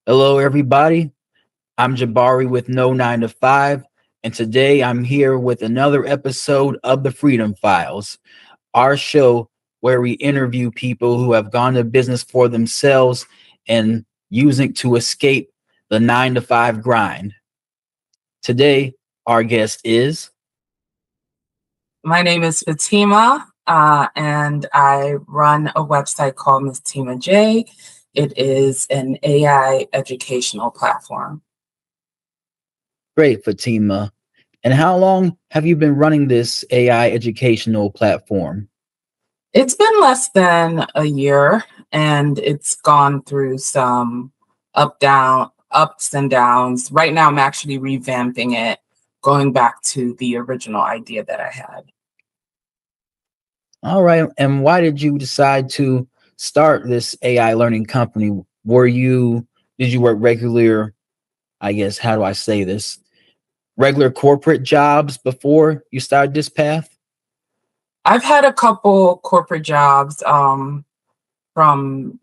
Hello, everybody. I'm Jabari with No.925, and today I'm here with another episode of the Freedom Files, our show where we interview people who have gone to business for themselves and using to escape the 9 to 5 grind. Today, our guest is. My name is Fatima, and I run a website called Miss Tima J. It is an AI educational platform. Great, Fatima. And how long have you been running this AI educational platform? It's been less than a year, and it's gone through some ups and downs. Right now, I'm actually revamping it, going back to the original idea that I had. All right. And why did you decide to start this AI learning company? Did you work regular, I guess, how do I say this? Regular corporate jobs before you started this path? I've had a couple corporate jobs, from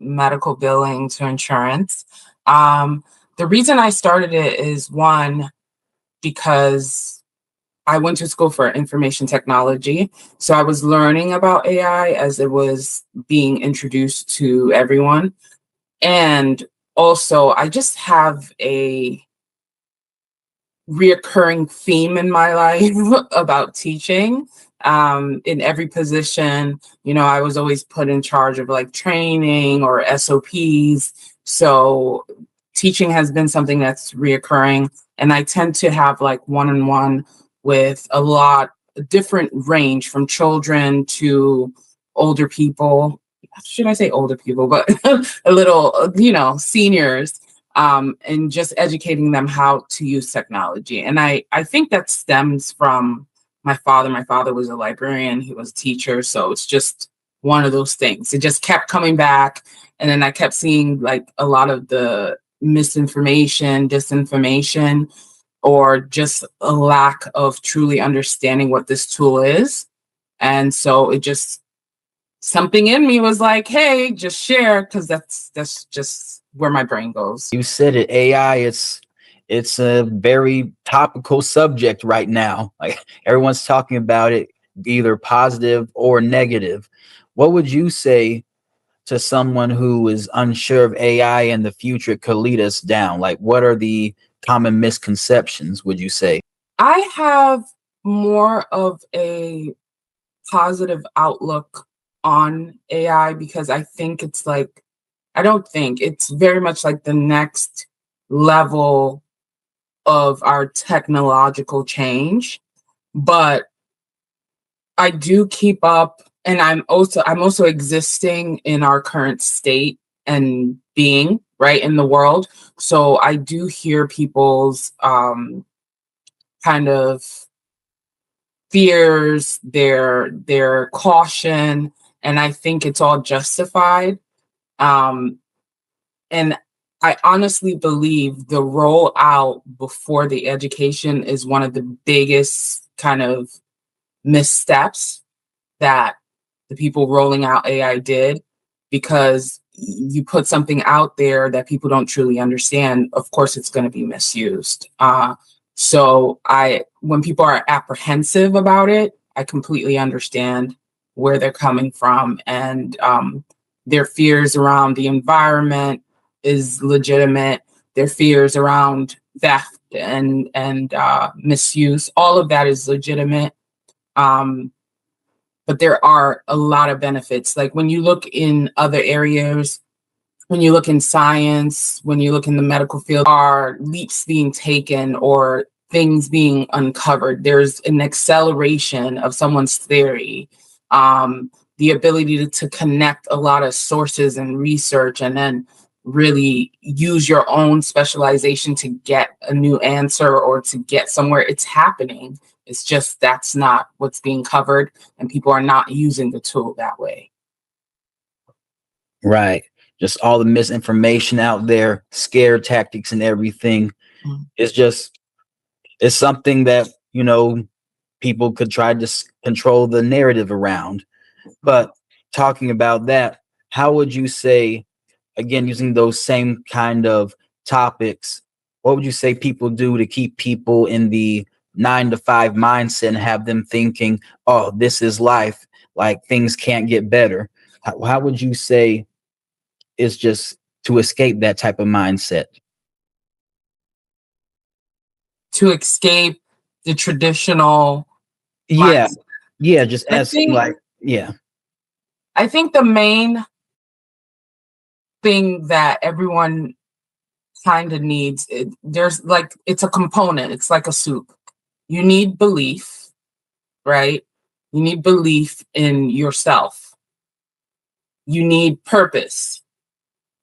medical billing to insurance. Um, the reason I started it is one, because I went to school for information technology. So I was learning about AI as it was being introduced to everyone. And also, I just have a reoccurring theme in my life about teaching. In every position, I was always put in charge of like training or SOPs. So teaching has been something that's reoccurring. And I tend to have like one-on-one with a lot different range from children to older people. Should I say older people, but a little, seniors, and just educating them how to use technology. And I think that stems from my father. My father was a librarian, he was a teacher. So it's just one of those things. It just kept coming back. And then I kept seeing like a lot of the misinformation, disinformation, or just a lack of truly understanding what this tool is. And so it just something in me was like, hey, just share, because that's just where my brain goes. You said it, AI, it's a very topical subject right now. Like everyone's talking about it, either positive or negative. What would you say to someone who is unsure of AI in the future could lead us down? Like, what are the common misconceptions, would you say? I have more of a positive outlook on AI because I think it's like, I don't think it's very much like the next level of our technological change. But I do keep up, and I'm also existing in our current state and being right in the world. So I do hear people's kind of fears, their caution, and I think it's all justified. Um, and I honestly believe the rollout before the education is one of the biggest kind of missteps that the people rolling out AI did, because you put something out there that people don't truly understand, of course it's going to be misused. When people are apprehensive about it, I completely understand where they're coming from, and their fears around the environment is legitimate. Their fears around theft and misuse, all of that is legitimate. Um, but there are a lot of benefits. Like when you look in other areas, when you look in science, when you look in the medical field, are leaps being taken or things being uncovered. There's an acceleration of someone's theory, the ability to connect a lot of sources and research, and then really use your own specialization to get a new answer or to get somewhere. It's happening. It's just that's not what's being covered, and people are not using the tool that way. Right. Just all the misinformation out there, scare tactics and everything. Mm. It's just it's something that, people could try to control the narrative around. But talking about that, how would you say, again, using those same kind of topics, what would you say people do to keep people in the 9 to 5 mindset and have them thinking, oh, this is life, like things can't get better? How would you say is just to escape that type of mindset? To escape the traditional Yeah, mindset. yeah, just I as think like, yeah, I think the main thing that everyone kind of needs, there's like, it's a component, it's like a soup. You need belief, right? You need belief in yourself. You need purpose.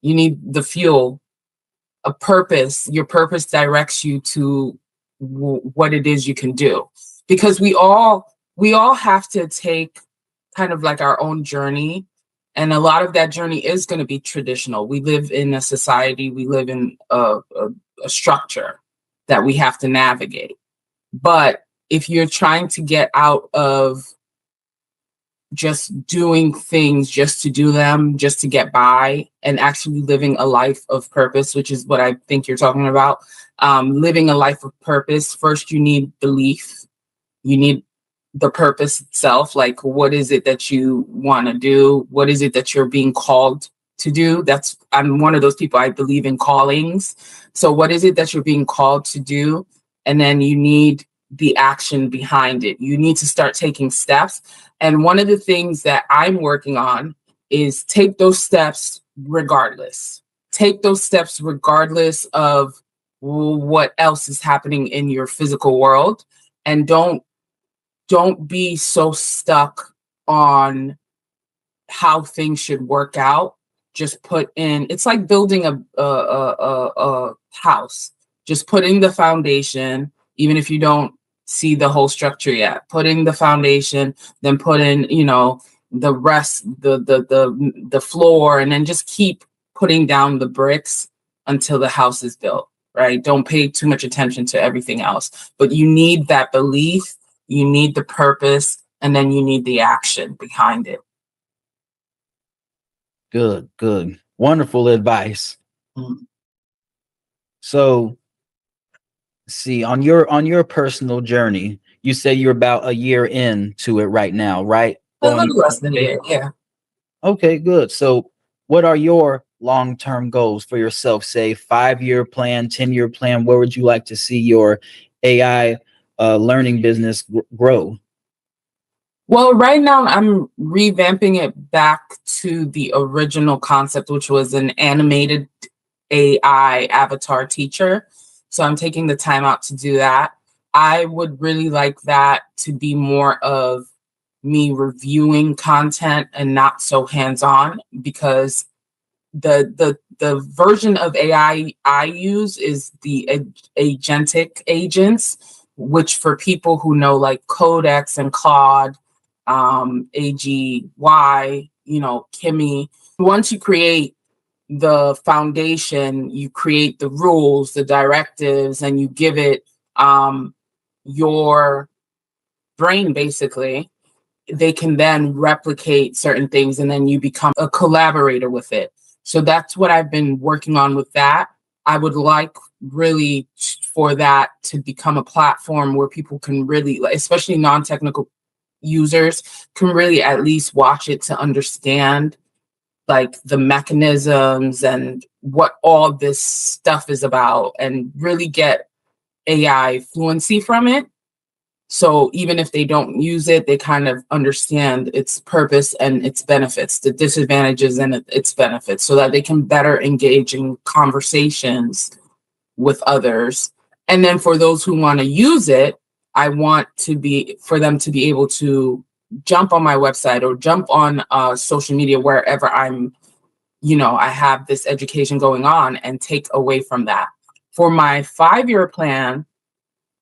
You need the fuel, a purpose. Your purpose directs you to what it is you can do. Because we all have to take kind of like our own journey, and a lot of that journey is going to be traditional. We live in a society, we live in a structure that we have to navigate. But if you're trying to get out of just doing things just to do them, just to get by, and actually living a life of purpose, which is what I think you're talking about. Living a life of purpose, first, you need belief. You need the purpose itself. Like, what is it that you want to do? What is it that you're being called to do? I'm one of those people, I believe in callings. So, what is it that you're being called to do? And then you need the action behind it. You need to start taking steps. And one of the things that I'm working on is take those steps regardless. Take those steps regardless of what else is happening in your physical world. And don't be so stuck on how things should work out. Just put in, it's like building a house. Just putting the foundation, even if you don't see the whole structure yet. Putting the foundation, then put in, the rest, the floor, and then just keep putting down the bricks until the house is built. Right? Don't pay too much attention to everything else, but you need that belief, you need the purpose, and then you need the action behind it. good, good, wonderful advice. Mm. So, see, on your personal journey, you say you're about a year into it right now, right? A Going, little less than a year, yeah. okay, good. So, what are your long-term goals for yourself? Say 5-year plan, 10-year plan. Where would you like to see your AI learning business grow? Well, right now I'm revamping it back to the original concept, which was an animated AI avatar teacher. So I'm taking the time out to do that. I would really like that to be more of me reviewing content and not so hands-on, because the version of AI I use is the agentic agents, which for people who know like Codex and Claude, AGY, Kimmy. Once you create the foundation, you create the rules, the directives, and you give it your brain basically. They can then replicate certain things, and then you become a collaborator with it. So that's what I've been working on with that. I would like really for that to become a platform where people can really, especially non-technical users, can really at least watch it to understand like the mechanisms and what all this stuff is about, and really get AI fluency from it. So even if they don't use it, they kind of understand its purpose and its benefits, the disadvantages and its benefits, so that they can better engage in conversations with others. And then for those who want to use it, I want to be for them to be able to jump on my website or jump on social media, wherever I have this education going on, and take away from that. For my 5-year plan,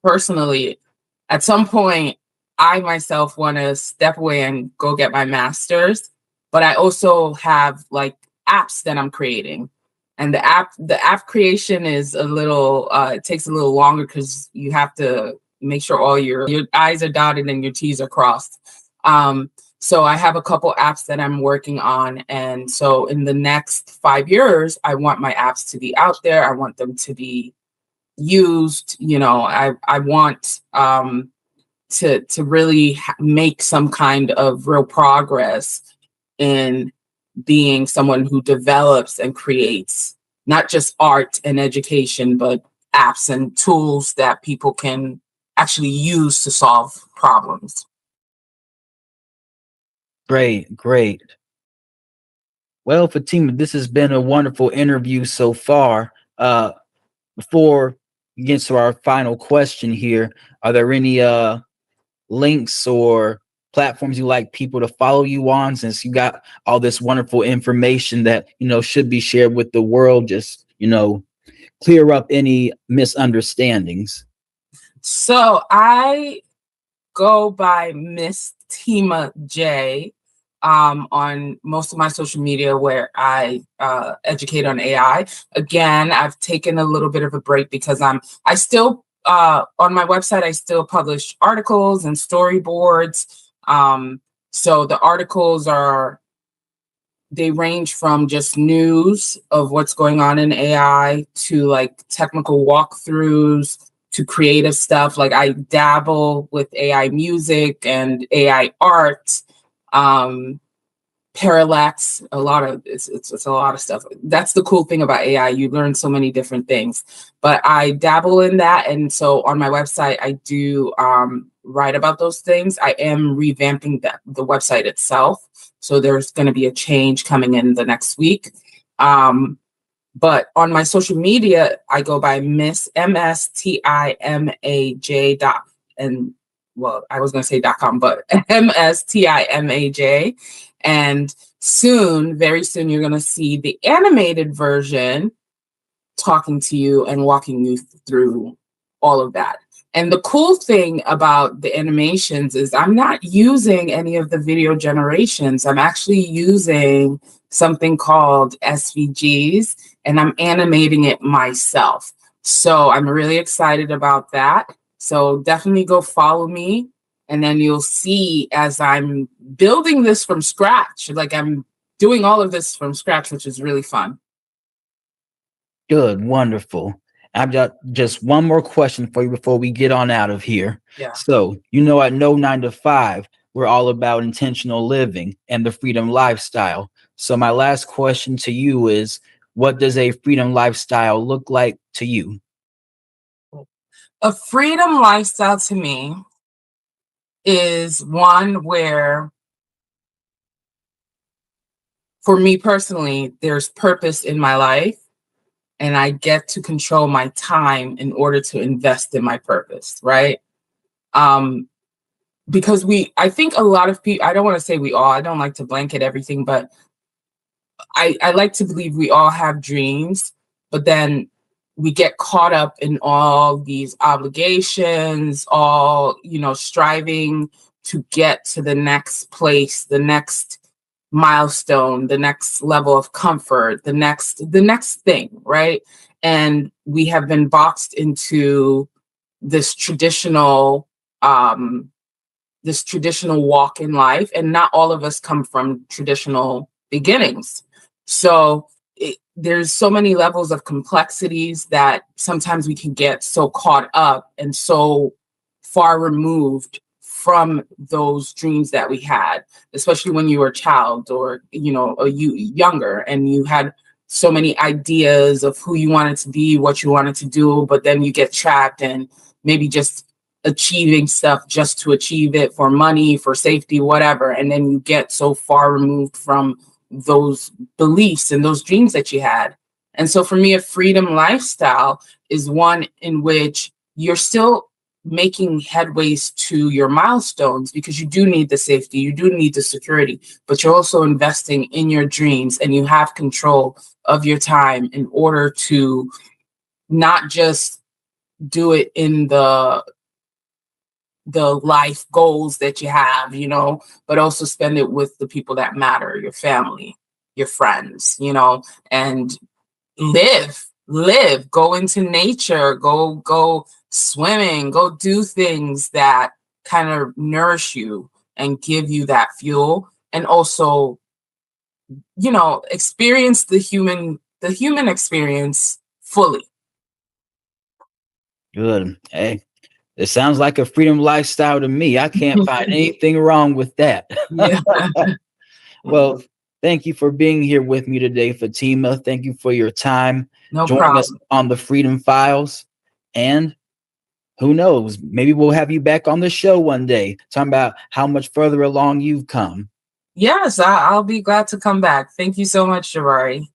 personally, at some point, I myself want to step away and go get my master's, but I also have like apps that I'm creating. And the app creation is it takes a little longer, because you have to make sure all your I's are dotted and your T's are crossed. So I have a couple apps that I'm working on. And so in the next 5 years, I want my apps to be out there. I want them to be used. I want to really make some kind of real progress in being someone who develops and creates not just art and education, but apps and tools that people can actually use to solve problems. Great, great. Well, Fatima, this has been a wonderful interview so far. Before we get to our final question here, are there any links or platforms you like people to follow you on, since you got all this wonderful information that should be shared with the world, just clear up any misunderstandings? So I go by Miss Tima J on most of my social media, where I educate on AI. Again, I've taken a little bit of a break because I still on my website I still publish articles and storyboards. So the articles they range from just news of what's going on in AI to like technical walkthroughs to creative stuff. Like I dabble with AI music and AI art, um, parallax, a lot of it's a lot of stuff. That's the cool thing about AI. You learn so many different things. But I dabble in that. And so on my website, I do write about those things. I am revamping the website itself. So there's going to be a change coming in the next week. But on my social media, I go by Miss MSTIMAJ dot, and well, I was going to say .com, but MSTIMAJ. And soon, very soon, you're going to see the animated version talking to you and walking you through all of that. And the cool thing about the animations is I'm not using any of the video generations. I'm actually using something called SVGs, and I'm animating it myself. So I'm really excited about that. So definitely go follow me, and then you'll see as I'm building this from scratch, like I'm doing all of this from scratch, which is really fun. Good, wonderful. I've got just one more question for you before we get on out of here. Yeah. So, at No 9 to 5, we're all about intentional living and the freedom lifestyle. So, my last question to you is, what does a freedom lifestyle look like to you? A freedom lifestyle to me is one where, for me personally, there's purpose in my life and I get to control my time in order to invest in my purpose, right? Um, because I think a lot of people, I don't want to say we all, I don't like to blanket everything, but I like to believe we all have dreams, but then we get caught up in all these obligations, all, striving to get to the next place, the next milestone, the next level of comfort, the next thing, right? And we have been boxed into this traditional um this traditional walk in life, and not all of us come from traditional beginnings. So there's so many levels of complexities that sometimes we can get so caught up and so far removed from those dreams that we had, especially when you were a child, or you younger, and you had so many ideas of who you wanted to be, what you wanted to do, but then you get trapped and maybe just achieving stuff just to achieve it, for money, for safety, whatever. And then you get so far removed from those beliefs and those dreams that you had. And so for me, a freedom lifestyle is one in which you're still making headways to your milestones, because you do need the safety, you do need the security, but you're also investing in your dreams, and you have control of your time in order to not just do it in the life goals that you have, but also spend it with the people that matter, your family, your friends, and live, go into nature, go swimming, go do things that kind of nourish you. and give you that fuel, and also, experience the human experience fully. Good. Hey, it sounds like a freedom lifestyle to me. I can't find anything wrong with that. Yeah. Well, thank you for being here with me today, Fatima. Thank you for your time No joining us problem. on the Freedom Files. And who knows, maybe we'll have you back on the show one day talking about how much further along you've come. Yes, I'll be glad to come back. Thank you so much, Jabari.